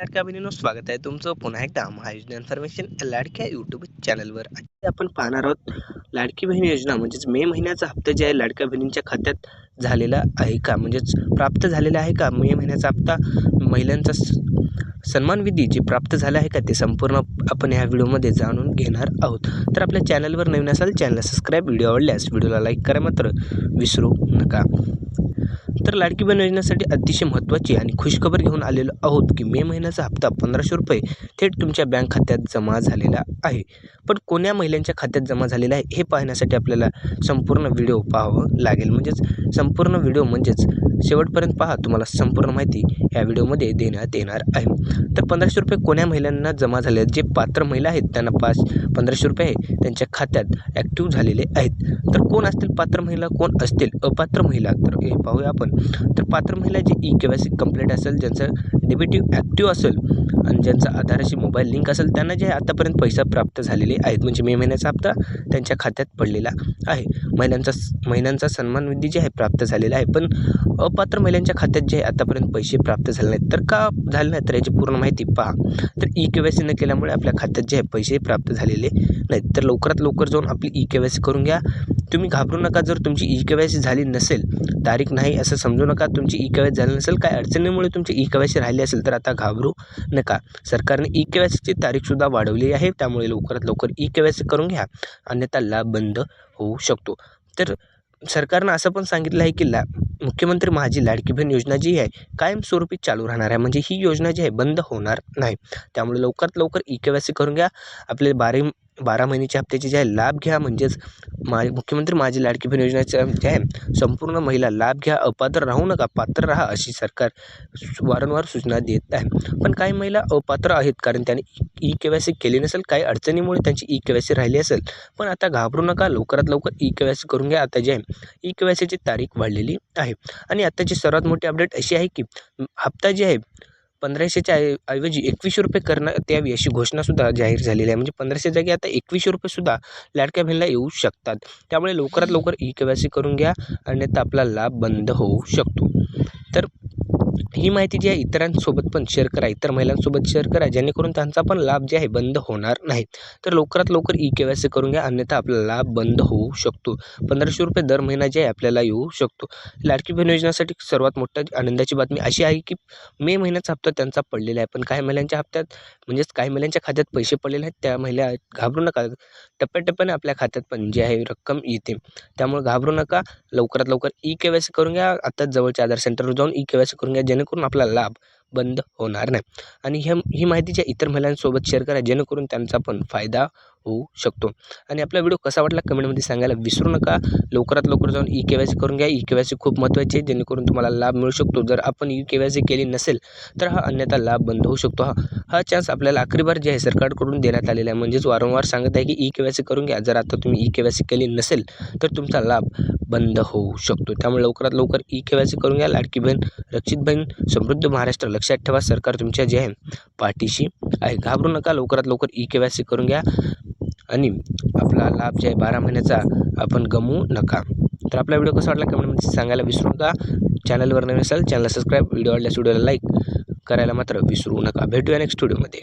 लाडक्या बहिणींनो, स्वागत आहे तुमचं पुन्हा एकदा महायोजना इन्फॉर्मेशन लाडक्या यूट्यूब चॅनलवर. आज आपण पाहणार आहोत लाडकी बहीण योजना म्हणजेच मे महिन्याचा हप्ता जे आहे लाडक्या बहिणींच्या खात्यात झालेला आहे का, म्हणजेच प्राप्त झालेला आहे का. मे महिन्याचा हप्ता महिलांचा सन्मान विधी जे प्राप्त झाला आहे का ते संपूर्ण आपण ह्या व्हिडिओमध्ये जाणून घेणार आहोत. तर आपल्या चॅनलवर नवीन असाल चॅनलला सबस्क्राईब, व्हिडिओ आवडल्यास व्हिडिओला लाईक करा मात्र विसरू नका. तर लाडकी बहीण योजनेसाठी अतिशय महत्त्वाची आणि खुशखबर घेऊन आलेलो आहोत की मे महिन्याचा हप्ता 1500 रुपये थेट तुमच्या बँक खात्यात जमा झालेला आहे. पण कोण्या महिलांच्या खात्यात जमा झालेला आहे हे पाहण्यासाठी आपल्याला संपूर्ण व्हिडिओ पाहावं लागेल. संपूर्ण व्हिडिओ शेवटपर्यंत पहा, तुम्हाला संपूर्ण माहिती या व्हिडिओमध्ये देण्यात येणार आहे. तर 1500 रुपये कोण्या महिलांना जमा झाले आहेत, जे पात्र महिला आहेत त्यांना 1500 रुपये त्यांच्या खात्यात ॲक्टिव्ह झालेले आहेत. तर कोण असतील पात्र महिला, कोण असतील अपात्र महिला, तर हे पाहूया आपण. तर पात्र महिला जे KYC कंप्लीट असेल, ज्यांचं डेबिटिव्ह ॲक्टिव्ह असेल आणि ज्यांचा आधाराशी मोबाईल लिंक असेल त्यांना जे आतापर्यंत पैसा प्राप्त झालेले आहेत, म्हणजे मे महिन्याचा हप्ता त्यांच्या खात्यात पडलेला आहे. महिलांचा सन्मान निधी जे आहे प्राप्त झालेला आहे. पण अपात्र महिलांच्या खात्यात जे आतापर्यंत पैसे प्राप्त झाले नाहीत. तर का झाले नाहीत तर याची पूर्ण माहिती पहा. तर KYC न केल्यामुळे आपल्या खात्यात जे आहे पैसे प्राप्त झालेले नाहीत. तर लवकरात लवकर जाऊन आपली KYC करून घ्या. तुम्ही घाबरू नका. जर तुमची KYC झाली नसेल, तारीख नाही असं समजू नका. तुमची KYC झाली नसेल, काय अडचणीमुळे तुमची KYC राहिली असेल तर आता घाबरू नका. सरकारने KYCची तारीखसुद्धा वाढवली आहे. त्यामुळे लवकरात लवकर KYC करून घ्या, अन्यथा लाभ बंद होऊ शकतो. तर सरकारनं असं पण सांगितलं आहे की मुख्यमंत्री माझी लाडकी बहीण योजना जी आहे कायमस्वरूपी चालू राहणार आहे, म्हणजे ही योजना जी आहे बंद होणार नाही. त्यामुळे लवकरात लवकर KYC करून घ्या. आपले 12 महिन्याच्या हप्त्याचे जे आहे लाभ घ्या. म्हणजेच मुख्यमंत्री माझी लाडकी बहीण योजनेचा जे आहे संपूर्ण महिला लाभ घ्या. अपात्र राहू नका, पात्र राहा अशी सरकार वारंवार सूचना देत आहे. पण काही महिला अपात्र आहेत कारण त्यांनी KYC केली नसेल, काही अडचणीमुळे त्यांची KYC राहिली असेल. पण आता घाबरू नका, लवकरात लवकर KYC करून घ्या. आता जे आहे KYCची तारीख वाढलेली आहे. आणि आताची सर्वात मोठी अपडेट अशी आहे की हप्ता जे आहे 1500च्या ऐवजी 2100 रुपये करण्यात यावी अशी घोषणासुद्धा जाहीर झालेली आहे. म्हणजे 1500 जागी आता 2100 रुपयेसुद्धा लाडक्या बहिणीला येऊ शकतात. त्यामुळे लवकरात लवकर KYC करून घ्या, अन्यथा आपला लाभ बंद होऊ शकतो. तर ही माहिती जी आहे इतरांसोबत पण शेअर करा, इतर महिलांसोबत शेअर करा, जेणेकरून त्यांचा पण लाभ जे आहे बंद होणार नाही. तर लवकरात लवकर KYC करून घ्या, अन्यथा आपला लाभ बंद होऊ शकतो. 1500 रुपये दर महिना जे आहे आपल्याला येऊ शकतो. लाडकी बहीण योजनेसाठी सर्वात मोठी आनंदाची बातमी अशी आहे की मे महिन्याचा हप्ता त्यांचा पडलेला आहे. पण काही महिलांच्या हप्त्यात काही महिलांच्या खात्यात पैसे पडलेले आहेत. त्या महिला घाबरू नका, टप्प्याटप्प्याने आपल्या खात्यात पण जी आहे रक्कम येते. त्यामुळे घाबरू नका, लवकरात लवकर KYC करून घ्या. आताच जवळच्या आधार सेंटरवर जाऊन KYC करून घ्या, जेणेकरून आपला लाभ बंद होणार नाही. आणि ही माहिती ज्या इतर महिलांसोबत शेअर करा, जेणेकरून त्यांचा पण फायदा होऊ शकतो. आणि आपला व्हिडिओ कसा वाटला कमेंटमध्ये सांगायला विसरू नका. लवकरात लवकर जाऊन KYC करून घ्या. KYC खूप महत्त्वाची आहे, जेणेकरून तुम्हाला लाभ मिळू शकतो. जर आपण KYC केली नसेल तर हा अन्यथा लाभ बंद होऊ शकतो. हा चान्स आपल्याला आखरी बार जे आहे सरकारकडून देण्यात आलेला आहे. म्हणजेच वारंवार सांगत आहे की KYC करून घ्या. जर आता तुम्ही KYC केली नसेल तर तुमचा लाभ बंद होऊ शकतो. त्यामुळे लवकरात लवकर KYC करून घ्या. लाडकी बहीण, रक्षित बहीण, समृद्ध महाराष्ट्र लक्षात ठेवा, सरकार तुमच्या जे आहे पाठीशी आहे. घाबरू नका, लवकरात लवकर KYC करून घ्या आणि आपला लाभ जे आहे 12 महिन्याचा आपण गमवू नका. तर आपला व्हिडिओ कसा वाटला कमेंटमध्ये सांगायला विसरू नका. चॅनलवर नवीन असाल चॅनलला सबस्क्राईब, व्हिडिओ आवडल्यास व्हिडिओला लाईक करायला मात्र विसरू नका. भेटूया नेक्स्ट व्हिडिओमध्ये.